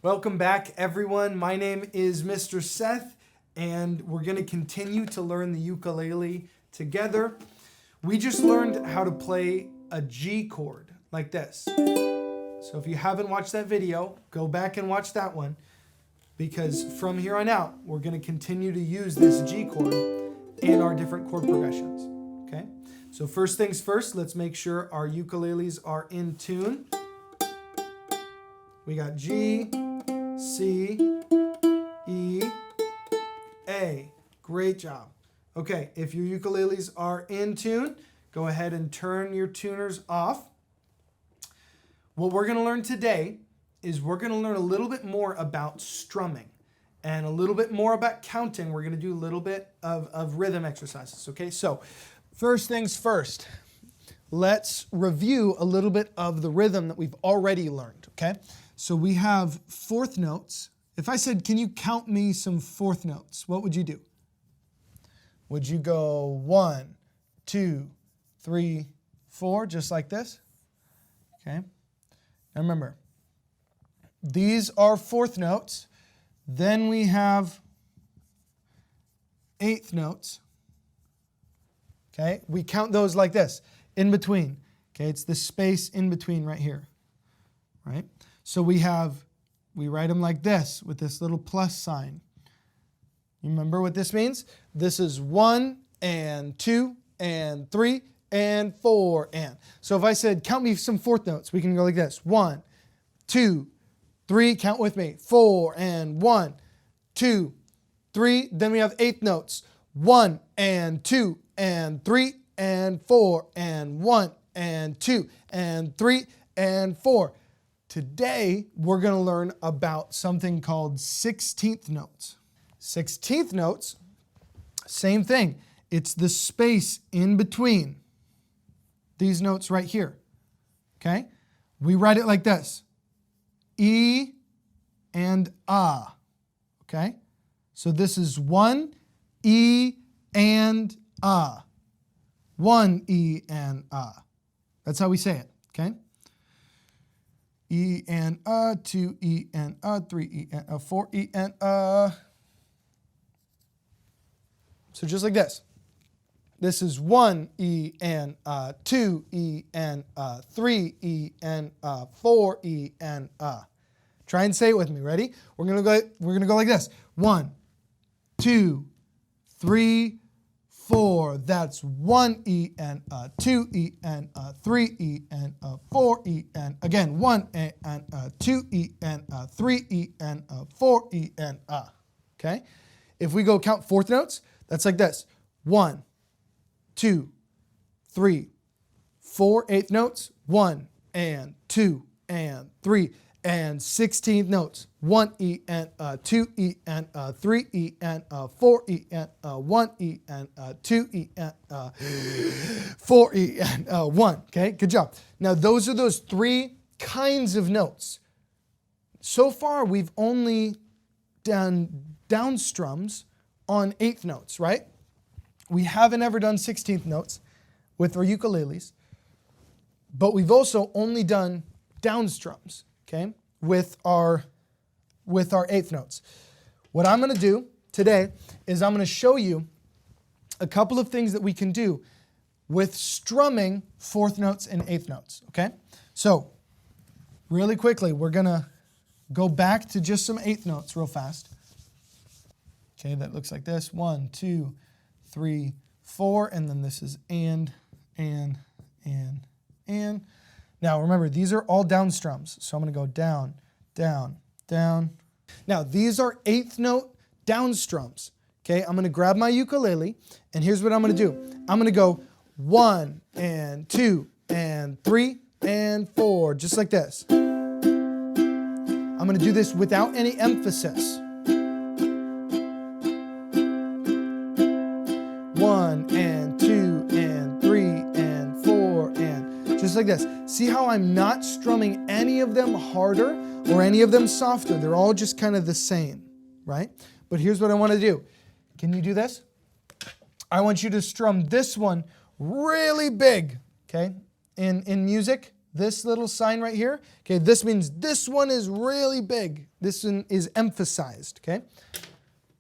Welcome back, everyone. My name is Mr. Seth, and we're going to continue to learn the ukulele together. We just learned how to play a G chord like this. So if you haven't watched that video, go back and watch that one, because from here on out, we're going to continue to use this G chord in our different chord progressions. Okay? So first things first, let's make sure our ukuleles are in tune. We got G, C, E, A. Great job. Okay, if your ukuleles are in tune, go ahead and turn your tuners off. What we're going to learn today is we're going to learn a little bit more about strumming and a little bit more about counting. We're going to do a little bit of rhythm exercises. Okay, so first things first, let's review a little bit of the rhythm that we've already learned. Okay, so we have fourth notes. If I said, can you count me some fourth notes? What would you do? Would you go 1, 2, 3, 4, just like this? Okay. Now remember, these are fourth notes. Then we have eighth notes. Okay. We count those like this, in between. Okay. It's the space in between right here. Right? So we write them like this with this little plus sign. You remember what this means? This is 1 and 2 and 3 and 4 and. So if I said, count me some fourth notes, we can go like this. 1, 2, 3, count with me. 4 and 1, 2, 3. Then we have eighth notes. 1 and 2 and 3 and 4 and 1 and 2 and 3 and 4. Today, we're going to learn about something called 16th notes. 16th notes, same thing. It's the space in between these notes right here. Okay? We write it like this. E and ah. Okay? So this is 1 E and ah. 1 E and ah. That's how we say it. Okay? E and 2 E and 3 E and 4 E and So just like this. This is 1 E and 2 E and 3 E and 4 E and Try and say it with me. Ready? We're gonna go like this. 1, 2, 3, 4. That's 1 E and 2 E and 3 E and 4 E and again 1 and 2 E and 3 E and 4 E and Okay? If we go count fourth notes, that's like this. 1, 2, 3, 4 eighth notes. 1 and 2 and 3 and 16th notes. 1 E and 2 E and 3 E and 4 E and 1 E and 2 E and 4 E and 1. Okay, good job. Now those are those three kinds of notes. So far we've only done downstrums on eighth notes, right? We haven't ever done 16th notes with our ukuleles, but we've also only done downstrums, okay, with our eighth notes. What I'm going to do today is I'm going to show you a couple of things that we can do with strumming fourth notes and eighth notes, okay? So, really quickly, we're going to go back to just some eighth notes real fast. Okay, that looks like this. 1, 2, 3, 4, and then this is and. Now remember, these are all downstrums, so I'm going to go down, down, down. Now these are eighth note downstrums. Okay, I'm going to grab my ukulele, and here's what I'm going to do. I'm going to go 1 and 2 and 3 and 4, just like this. I'm going to do this without any emphasis. 1 and 2 and 3 and 4 and just like this. See how I'm not strumming any of them harder or any of them softer. They're all just kind of the same, right? But here's what I want to do. Can you do this? I want you to strum this one really big, okay? In music, this little sign right here, okay, this means this one is really big. This one is emphasized, okay?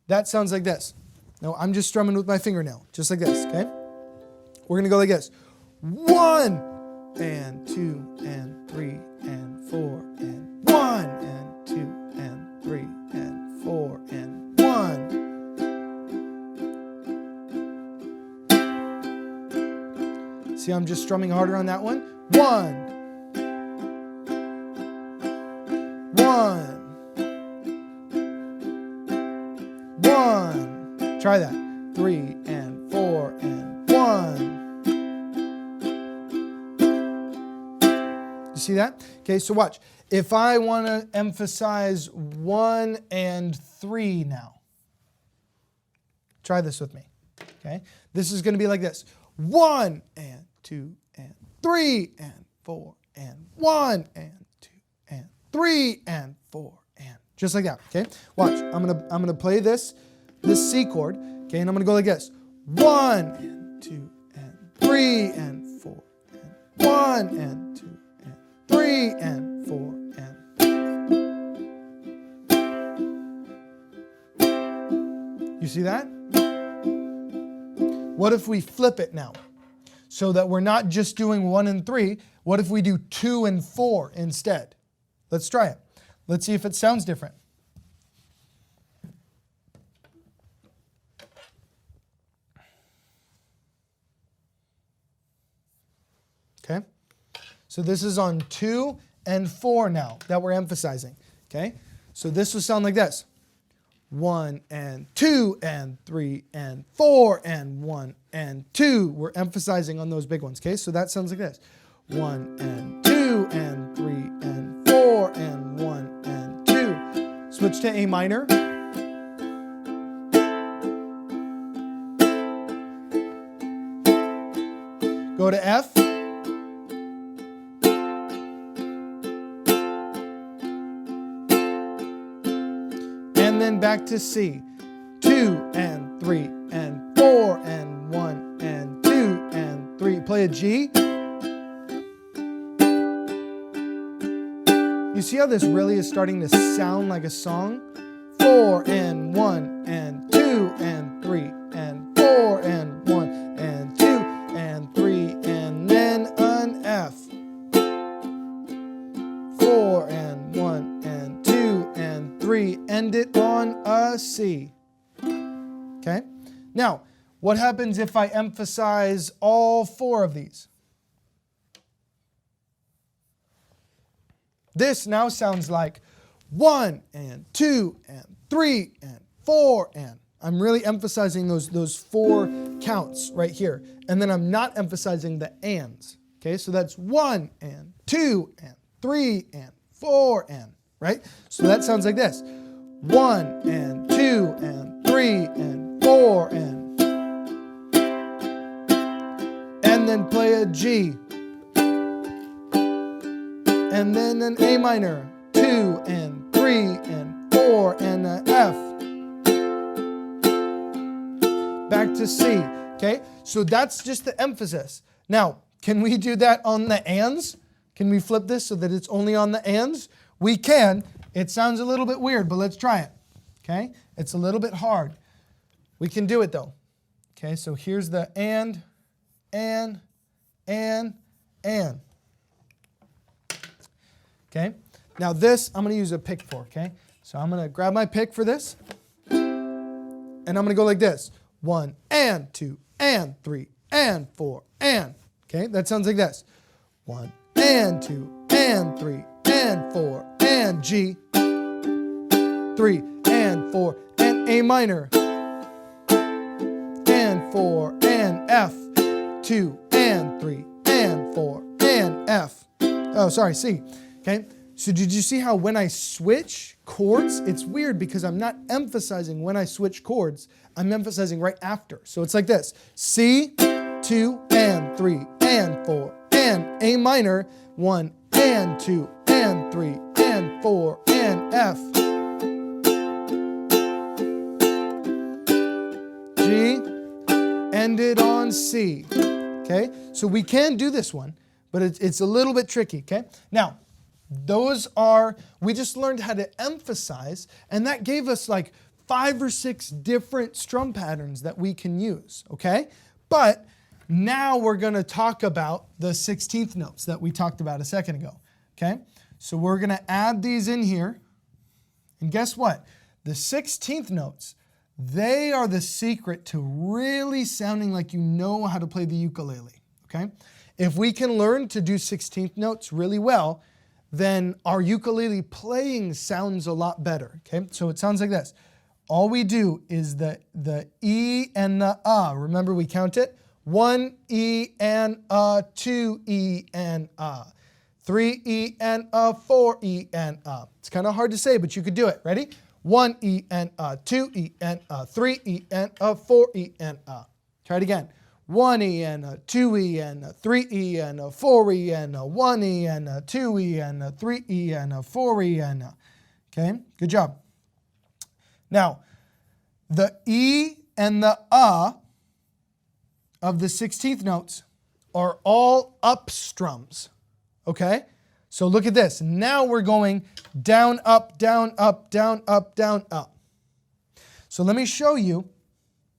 That sounds like this. No, I'm just strumming with my fingernail, just like this, okay? We're going to go like this. 1 and 2 and 3 and 4 and 1 and 2 and 3 and 4 and 1. See, I'm just strumming harder on that one. 1. 1. 1. Try that. 3 and 4 and 1. You see that? Okay, so watch. If I want to emphasize 1 and 3 now, try this with me. Okay, this is going to be like this. 1 and 2 and 3 and 4 and 1 and 2 and 3 and 4 and just like that. Okay, watch. I'm gonna play this C chord. Okay, and I'm gonna go like this. 1 and 2 and 3 and 4 and 1 and 2 and 3 and 4 and. You see that? What if we flip it now? So that we're not just doing 1 and 3. What if we do 2 and 4 instead? Let's try it. Let's see if it sounds different. Okay? So this is on 2 and 4 now that we're emphasizing. Okay? So this will sound like this. 1 and 2 and 3 and 4 and 1 and 2. We're emphasizing on those big ones. Okay? So that sounds like this. 1 and 2 and 3 and 4 and 1 and 2. Switch to A minor. Go to F. And then back to C. 2 and 3 and 4 and 1 and 2 and 3. Play a G. You see how this really is starting to sound like a song? 4 and 1 and 2 and 3 and 4 and 1 and 2 and 3 and then an F. 4 and 1 and 2 and 3. End it on a C. Okay? Now, what happens if I emphasize all 4 of these? This now sounds like 1 and 2 and 3 and 4 and. I'm really emphasizing those 4 counts right here. And then I'm not emphasizing the ands. Okay, so that's 1 and 2 and 3 and 4 and, right? So that sounds like this. 1 and 2 and 3 and 4 and. And then play a G. And then an A minor, 2 and 3 and 4 and an F. Back to C, okay? So that's just the emphasis. Now, can we do that on the ands? Can we flip this so that it's only on the ands? We can. It sounds a little bit weird, but let's try it, okay? It's a little bit hard. We can do it though. Okay, so here's the and. Okay, now this I'm going to use a pick for, okay? So I'm going to grab my pick for this, and I'm going to go like this. 1 and 2 and 3 and 4 and. Okay, that sounds like this. 1 and 2 and 3 and 4 and G. 3 and 4 and A minor. And 4 and F. 2 and 3 and 4 and F. Oh, sorry, C. Okay, so did you see how when I switch chords, it's weird because I'm not emphasizing when I switch chords, I'm emphasizing right after. So it's like this. C, 2 and 3 and 4 and A minor, 1 and 2 and 3 and 4 and F. G, ended on C. Okay, so we can do this one, but it's a little bit tricky, okay? Now, we just learned how to emphasize, and that gave us like 5 or 6 different strum patterns that we can use, okay? But now we're going to talk about the 16th notes that we talked about a second ago, okay? So we're going to add these in here, and guess what? The 16th notes, they are the secret to really sounding like you know how to play the ukulele, okay? If we can learn to do 16th notes really well, then our ukulele playing sounds a lot better, okay? So it sounds like this. All we do is the E and the Remember, we count it. 1 E and 2 E and 3 E and 4 E and It's kind of hard to say, but you could do it. Ready? 1 E and 2 E and 3 E and 4 E and Try it again. 1 E and 2 E and 3 E and 4 E and 1 E and 2 E and 3 E and 4 E and Okay, good job. Now, the E and the of the 16th notes are all upstrums, okay? So look at this. Now we're going down, up, down, up, down, up, down, up. So let me show you,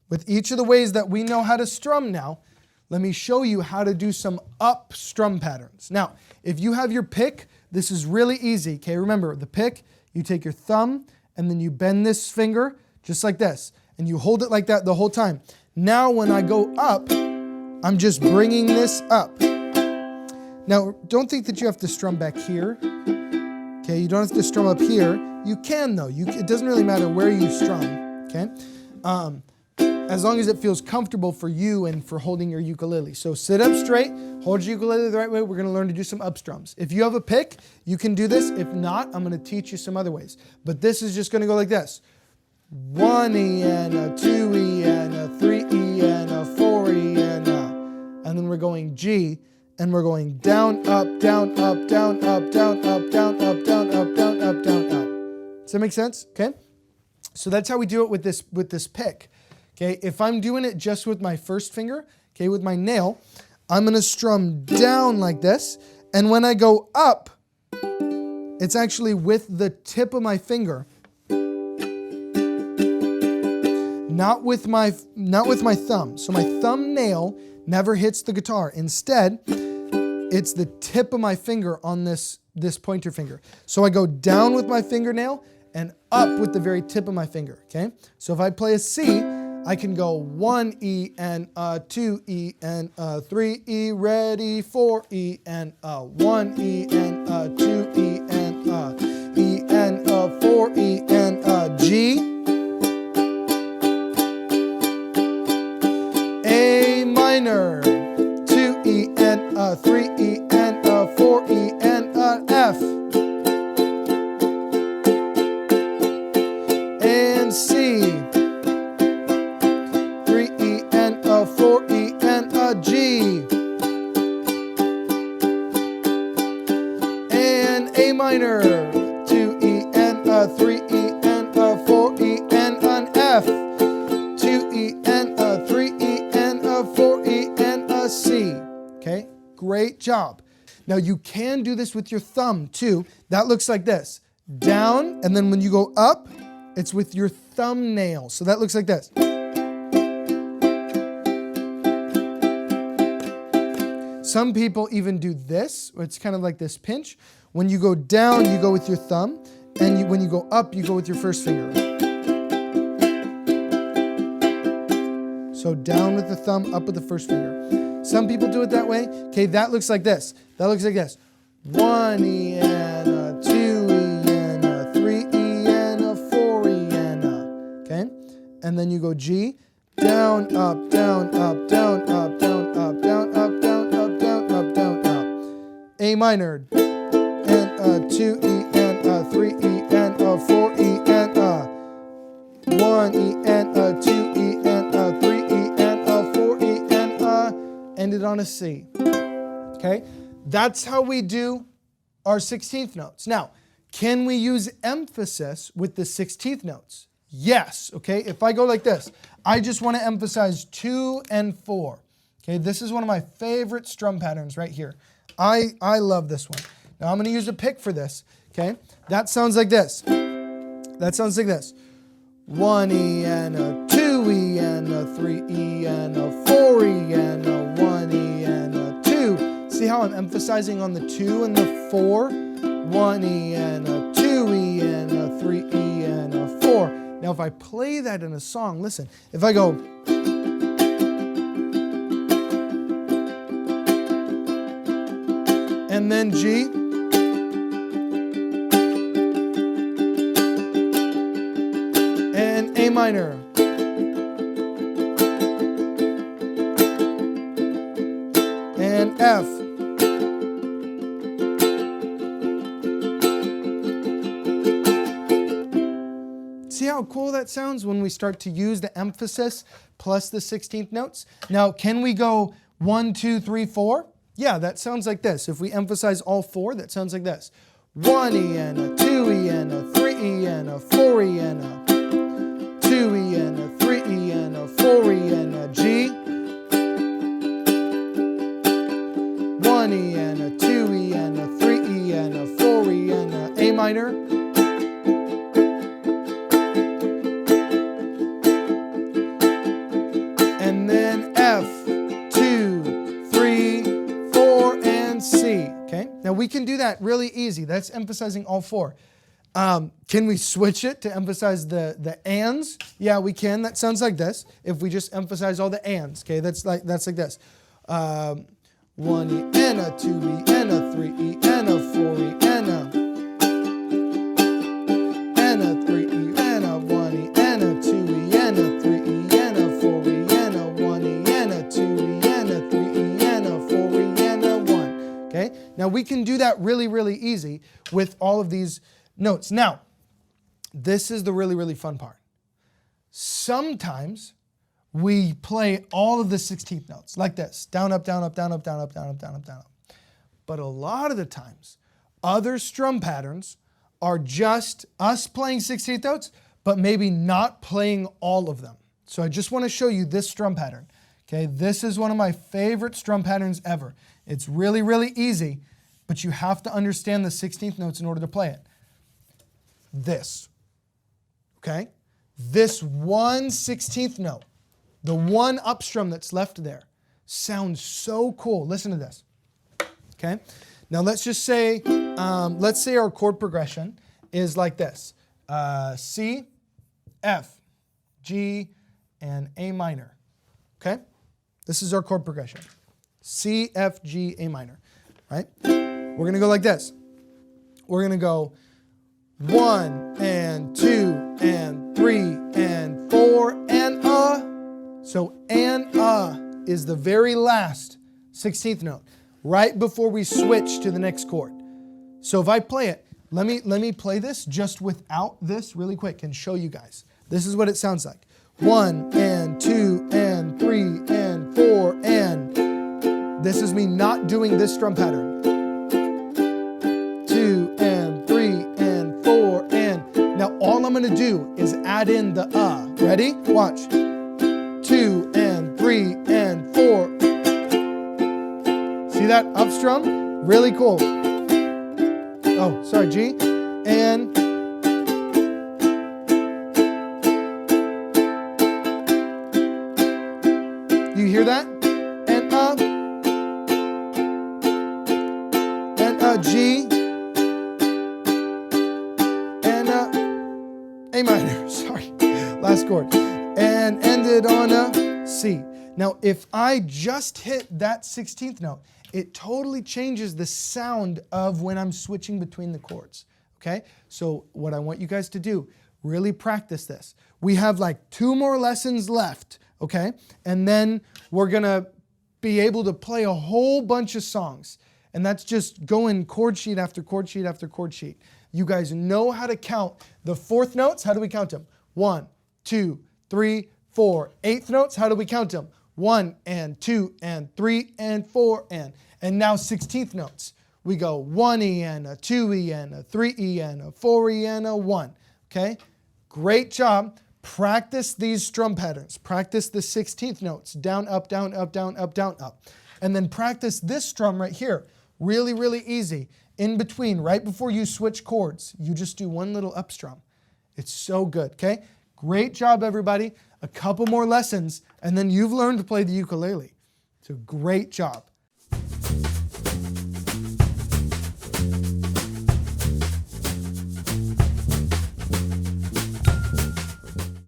with each of the ways that we know how to strum now, let me show you how to do some up strum patterns. Now, if you have your pick, this is really easy, okay? Remember, the pick, you take your thumb, and then you bend this finger, just like this, and you hold it like that the whole time. Now when I go up, I'm just bringing this up. Now, don't think that you have to strum back here. Okay, you don't have to strum up here. You can though. It doesn't really matter where you strum. Okay, as long as it feels comfortable for you and for holding your ukulele. So sit up straight, hold your ukulele the right way. We're going to learn to do some upstrums. If you have a pick, you can do this. If not, I'm going to teach you some other ways. But this is just going to go like this. 1 E and 2 E and 3 E and 4 E and then we're going G, and we're going down, up, down, up, down, up, down, up, down, up, down, up, down, up, down, up. Does that make sense? Okay. So that's how we do it with this pick. Okay. If I'm doing it just with my first finger, okay, with my nail, I'm going to strum down like this, and when I go up, it's actually with the tip of my finger. Not with my thumb. So my thumbnail never hits the guitar. Instead, it's the tip of my finger on this pointer finger. So I go down with my fingernail and up with the very tip of my finger, okay? So if I play a C, I can go 1 E and 2 E and 3 E, ready, 4 E and 1 E and 2 E and 4 E and G. Minor, 2 E and 3 E and 4 E and F, and C, 3 E and 4 E and G, and A minor, 2 E and 3 E and 4 E and F, 2 E and 3 E and 4 E and C. Okay, great job. Now you can do this with your thumb too. That looks like this. Down, and then when you go up, it's with your thumbnail. So that looks like this. Some people even do this, where it's kind of like this pinch. When you go down, you go with your thumb, and when you go up, you go with your first finger. So down with the thumb, up with the first finger. Some people do it that way. Okay, that looks like this. That looks like this. 1 E and 2 E and 3 E and 4 E and okay? And then you go G, down, up, down, up, down, up, down, up, down, up, down, up, down, up, down, up. A minor, and 2 E and 3 E and 4 E and 1 E and 2 E and 3 E and 4 E and ended on a C. Okay, that's how we do our 16th notes. Now, can we use emphasis with the 16th notes? Yes. Okay, if I go like this, I just want to emphasize 2 and 4. Okay, this is one of my favorite strum patterns right here. I love this one. Now I'm going to use a pick for this. Okay, that sounds like this. That sounds like this. 1 E and a 2 E and a 3 E and a 4 E and a 1 E and a 2. See how I'm emphasizing on the 2 and the 4? 1 E and a 2 E and a 3 E and a 4. Now if I play that in a song, listen, if I go, and then G, and A minor, and F, see how cool that sounds when we start to use the emphasis plus the 16th notes? Now, can we go 1, 2, 3, 4? Yeah, that sounds like this. If we emphasize all 4, that sounds like this. 1 E and a 2 E and a 3 E and a 4 E and a 2 E and a 3 E and a 4 E and a G. 1 E and a 2 E and a 3 E and a 4 E and a A minor. And then F, 2, 3, 4, and C. Okay, now we can do that really easy. That's emphasizing all 4. Can we switch it to emphasize the ands? Yeah, we can. That sounds like this. If we just emphasize all the ands, okay, that's like this. 1 E and a 2 E and a 3 E and a 4 E and a 3 E and a 1 E and a 2 E and a 3 E and a 4 E and a 1 E and a 2 E and a 3 E and a 4 E and a 1. Okay, now we can do that really, really easy with all of these notes. Now, this is the really, really fun part. Sometimes we play all of the 16th notes like this. Down, up, down, up, down, up, down, up, down, up, down, up, down, up. But a lot of the times, other strum patterns are just us playing 16th notes, but maybe not playing all of them. So I just want to show you this strum pattern. Okay, this is one of my favorite strum patterns ever. It's really, really easy, but you have to understand the 16th notes in order to play it. This, okay? This one 16th note, the one upstrum that's left there, sounds so cool. Listen to this, okay? Now let's just say, our chord progression is like this. C, F, G, and A minor, okay? This is our chord progression. C, F, G, A minor, right? We're going to go like this. We're going to go 1 and 2 and 3 and 4 and So and is the very last 16th note, right before we switch to the next chord. So if I play it, let me play this just without this really quick and show you guys. This is what it sounds like. 1 and 2 and 3 and 4 and. This is me not doing this strum pattern. 2 and 3 and 4 and. Now all I'm going to do is add in the Ready? Watch. 2 and 3 and 4. See that upstrum? Really cool. Oh, sorry, G. And you hear that? And G. And A minor. Sorry, last chord. And ended on a C. Now, if I just hit that 16th note, it totally changes the sound of when I'm switching between the chords, okay? So what I want you guys to do, really practice this. We have like 2 more lessons left, okay? And then we're gonna be able to play a whole bunch of songs. And that's just going chord sheet after chord sheet after chord sheet. You guys know how to count the 4th notes. How do we count them? 1, 2, 3, 4. 8th notes, how do we count them? 1 and 2 and 3 and 4 and. And now 16th notes. We go 1 E and a 2 E and a 3 E and a 4 E and a 1. Okay? Great job. Practice these strum patterns. Practice the 16th notes. Down, up, down, up, down, up, down, up. And then practice this strum right here. Really, really easy. In between, right before you switch chords, you just do one little upstrum. It's so good, okay? Great job, everybody. A couple more lessons, and then you've learned to play the ukulele. So great job.